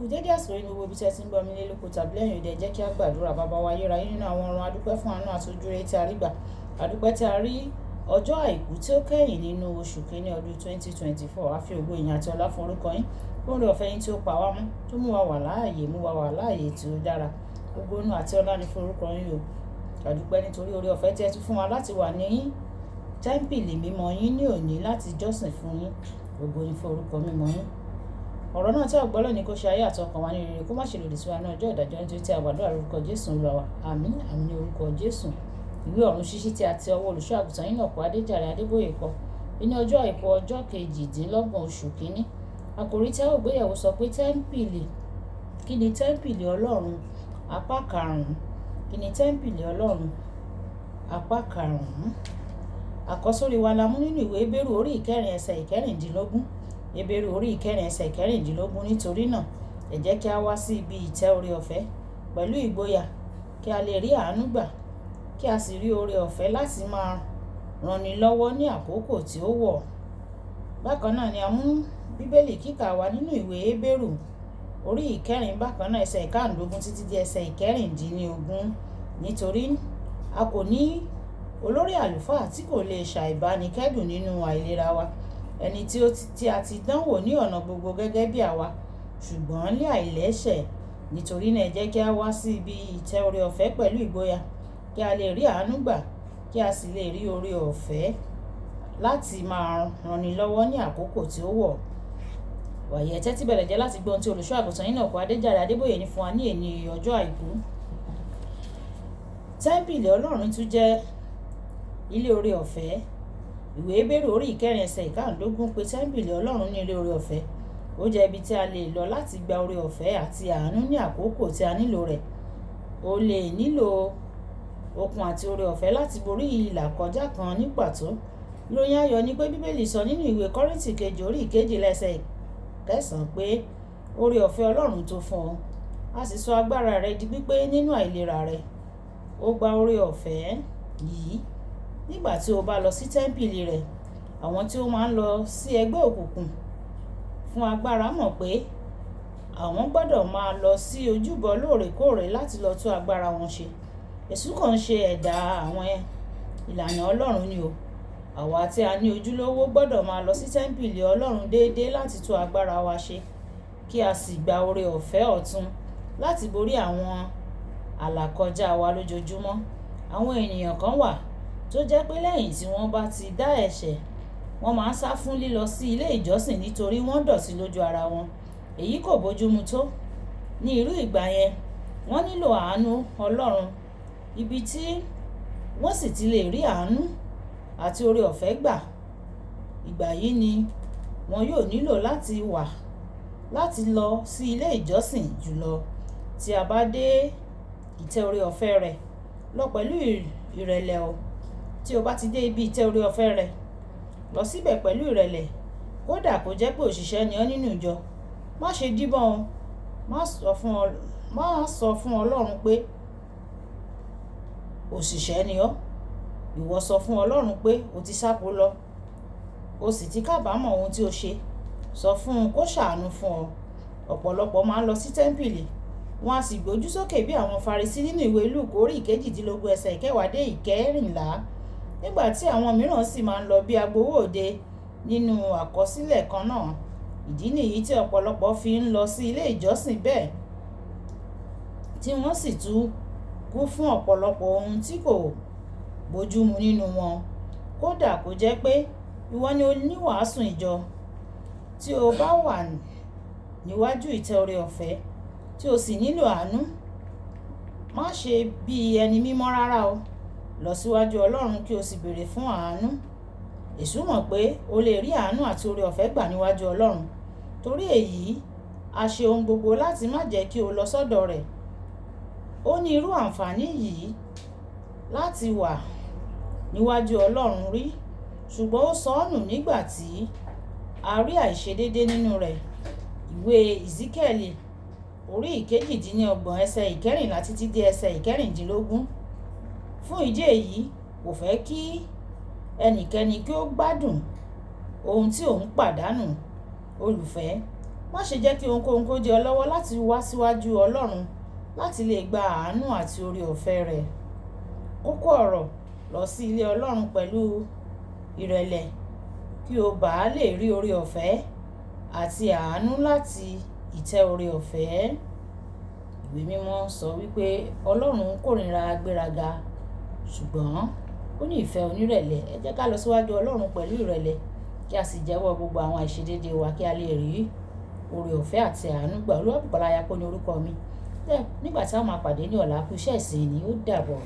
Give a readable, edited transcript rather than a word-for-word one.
kú dédé àsìkò yìí ní gbogbo ibi tí ẹ ti ń gbọ́ mi lé lóko tàbí lẹ́yìn òde, jẹ́ kí a gbàdúrà. Bàbá wa ayérayé nínú àwọn ọ̀run, adúpẹ́ fún àánú àti ojúrere tí a rí gbà. Adúpẹ́ tí a rí ọjọ́ àìkú tí ó kẹ́yìn nínú oṣù kínní ọdún 2024. A fi ògo ìyìn àti ọlá fún orúkọ yín, fún oore ọ̀fẹ́ yín tí ó pa wá mọ́, tó mú wa wà láàyè tí ó dára. Ògo inú àti ọlá ni fún orúkọ yín o. Adúpẹ́ nítorí oore ọ̀fẹ́ tí ẹ tún fún wa láti wà ní tẹ́ḿpìlì mímọ́ yín ní òní láti jọ́sìn fún yín. Ògo ni fún orúkọ mímọ́ yín. Ọ̀rọ̀ náà tí a gbọ́ lónìí kó ṣe ayé àtọkàn wa ní rere, kó má ṣe lòdì sí wa ní ọjọ́ ìdájọ́, nítorí tí a gbàdúrà lórúkọ Jésù Olúwa wa. Àmín àmín ní orúkọ Jésù. Ìwé ọ̀run ṣíṣí tí a ti ọwọ́ olùṣọ́ àgùntàn Enoch Adeboye kọ ní ọjọ́ àìkú ọjọ́ 28 oṣù kínní. Àkòrí tí a ó gbéyẹ̀wò sọ pé tẹ́ḿpìlì. Kí ni tẹ́ḿpìlì Ọlọ́run? Apá karùn-ún. Kí ni tẹ́ḿpìlì Ọlọ́run? Apá karùn-ún. Àkọ́sórí wa la mú nínú ìwé Hébérù orí ìkẹrin ẹsẹ̀ ìkẹrìndínlógún. Hébérù orí ìkẹrin ẹsẹ̀ ìkẹrìndínlógún. Nítorí náà, ẹ jẹ́ kí a wá sí ibi ìtẹ́ oore ọ̀fẹ́ pẹ̀lú ìgboyà, kí a lè rí àánú gbà, kí a sì rí oore ọ̀fẹ́ láti máa ranni lọ́wọ́ ní àkókò tí ó wọ̀. Bákan náà ni a mú Bíbélì kíkà wa nínú ìwé Hébérù orí ìkẹrin bákan náà ẹsẹ̀ ìkarùndínlógún títí di ẹsẹ̀ ìkẹrìndínlógún. Nítorí a kò ní olórí àlùfáà tí kò lè ṣàìbánikẹ́dùn nínú àìlera wa, ẹni tí a ti dánwò ní ọ̀nà gbogbo gẹ́gẹ́ bí àwa, ṣùgbọ́n ní àìlẹ́ṣẹ̀. Nítorí náà ẹ jẹ́ kí a wá sí ibi ìtẹ́ oore ọ̀fẹ́ pẹ̀lú ìgboyà, kí a lè rí àánú gbà, kí a sì lè rí oore ọ̀fẹ́ láti máa ranni lọ́wọ́ ní àkókò tí ó wọ̀. Wàyí ẹ tẹ́tí bẹ̀rẹ̀ jẹ́ láti gbọ́ ohun tí olùṣọ́ àgùntàn Enoch Adeboye ní fún wa ní èní ọjọ́ àìkú. Tẹ́ḿpìlì Ọlọ́run tún jẹ́ ilé oore ọ̀fẹ́. Ìwé Hébérù orí ìkẹrin ẹsẹ̀ ìkarùndínlógún pé tẹ́ḿpìlì Ọlọ́run ní ilé oore ọ̀fẹ́. Ó jẹ́ ibi tí a lè lọ láti gba oore ọ̀fẹ́ àti àánú ní àkókò tí a nílò rẹ̀. O lè nílò okun àti oore ọ̀fẹ́ láti borí ìlàkọjá kan ní pàtó. Ìròyìn ayọ̀ ni pé Bíbélì sọ nínú ìwé Kọ́ríńtì kejì orí ìkejìlá ẹsẹ̀ 9 pé oore ọ̀fẹ́ Ọlọ́run tó fún ọ, a sì sọ agbára rẹ di pípé nínú àìlera rẹ. Ó gba oore ọ̀fẹ́ yìí nígbà tí o bá lọ sí tẹ́ḿpìlì rẹ̀. Àwọn tí ó máa ń lọ sí ẹgbẹ́ òkùnkùn fún agbára mọ̀ pé àwọn gbọ́dọ̀ máa lọ sí ojúbọ lóòrèkóòrè láti lọ tún agbára wọn ṣe. Èṣù kàn ń ṣe ẹ̀dá àwọn ìlànà Ọlọ́run ni o. Àwa tí a ní ojúlówó gbọ́dọ̀ máa lọ sí tẹ́ḿpìlì Ọlọ́run déédéé láti tún agbára wa ṣe, kí a sì gba oore ọ̀fẹ́ ọ̀tun láti borí àwọn àlàkọjá wa lójoojúmọ́. Àwọn ènìyàn kan wà tó jẹ́ pé lẹ́yìn tí wọ́n bá ti dá ẹ̀ṣẹ̀, wọ́n máa ń sá fún lílọ sí ilé ìjọsìn nítorí wọ́n dọ̀tí lójú ara wọn. Èyí kò bójúmu tó. Ní irú ìgbà yẹn, wọ́n nílò àánú Ọlọ́run, ibi tí wọ́n sì ti lè rí àánú àti oore ọ̀fẹ́ gbà. Ìgbà yìí ni wọn yóò nílò láti lọ sí ilé ìjọsìn jùlọ. Tí a bá dé ìtẹ́ oore ọ̀fẹ́ rẹ̀, lọ pẹ̀lú ìrẹ̀lẹ̀ o. Tí o bá ti dé ibi ìtẹ́ oore ọ̀fẹ́ rẹ̀, lọ síbẹ̀ pẹ̀lú ìrẹ̀lẹ̀. Kódà kó jẹ́ pé òṣìṣẹ́ ni ọ́ nínú ìjọ, má ṣe díbọ́n o. Má sọ fún Ọlọ́run pé òṣìṣẹ́ ni ọ́. Ìwọ sọ fún Ọlọ́run pé o ti sáko lọ, o sì ti kábàámọ̀ ohun tí o ṣe. Sọ fún un kó ṣàánú fún ọ. Ọ̀pọ̀lọpọ̀ máa ń lọ sí tẹ́ḿpìlì, wọ́n á sì gbójú sókè bí àwọn Farisí nínú ìwé Lúùkù orí ìkejìdínlógún ẹsẹ̀ 10 dé 14. Nígbà tí àwọn mìíràn sì máa ń lọ bí agbowó òde nínú àkọsílẹ̀ kan náà. Ìdí nìyí tí ọ̀pọ̀lọpọ̀ fi ń lọ sí ilé ìjọsìn bẹ́ẹ̀, tí wọ́n sì tún kú fún ọ̀pọ̀lọpọ̀ ohun tí kò bójúmu nínú wọn. Kódà kó jẹ́ pé ìwọ ni oníwàásù ìjọ, tí o bá wà níwájú ìtẹ́ oore ọ̀fẹ́ tí o sì nílò àánú, má ṣe bí ẹni mímọ́ rárá o. Lọ síwájú Ọlọ́run kí o sì béèrè fún àánú. Èṣù mọ̀ pé o lè rí àánú àti oore ọ̀fẹ́ gbà níwájú Ọlọ́run. Torí èyí, a ṣe ohun gbogbo láti má jẹ́ kí o lọ sọ́dọ̀ rẹ̀. Ó ní irú àǹfààní yìí láti wà níwájú Ọlọ́run rí, ṣùgbọ́n ó sọ ọ́ nù nígbà tí a rí àìṣedéédé nínú rẹ̀. Ìwé Ìsíkẹ́ẹ̀lì orí ìkejìdínlọ́gbọ̀n ẹsẹ̀ 14 títí dé ẹsẹ̀ 15. Fún ìdí èyí, kò fẹ́ kí ẹnikẹ́ni kí ó gbádùn ohun tí òun pàdánù. Olùfẹ́, Má ṣe jẹ́ kí ohunkóhun kó dí ọ lọ́wọ́ láti wá síwájú Ọlọ́run láti lè gba àánú àti oore ọ̀fẹ́ rẹ̀. Kókó ọ̀rọ̀: lọ sí ilé Ọlọ́run pẹ̀lú ìrẹ̀lẹ̀ kí o bàa lè rí oore ọ̀fẹ́ àti àánú láti ìtẹ́ oore ọ̀fẹ́. Ìwé mímọ́ sọ wípé Ọlọ́run kórìíra agbéraga, ṣùgbọ́n ó ní ìfẹ́ onírẹ̀lẹ̀. Ẹ jẹ́ ká lọ síwájú Ọlọ́run pẹ̀lú ìrẹ̀lẹ̀ kí a sì jẹ́wọ́ gbogbo àwọn àìṣedéédé wa kí a lè rí oore ọ̀fẹ́ àti àánú gbà. Olúwabùkọ́lá Ayápọ̀ ní orúkọ mi. Nígbà tí a máa pàdé ní ọ̀la, kú iṣẹ́ ìsìn ni. Ó dàbọ̀.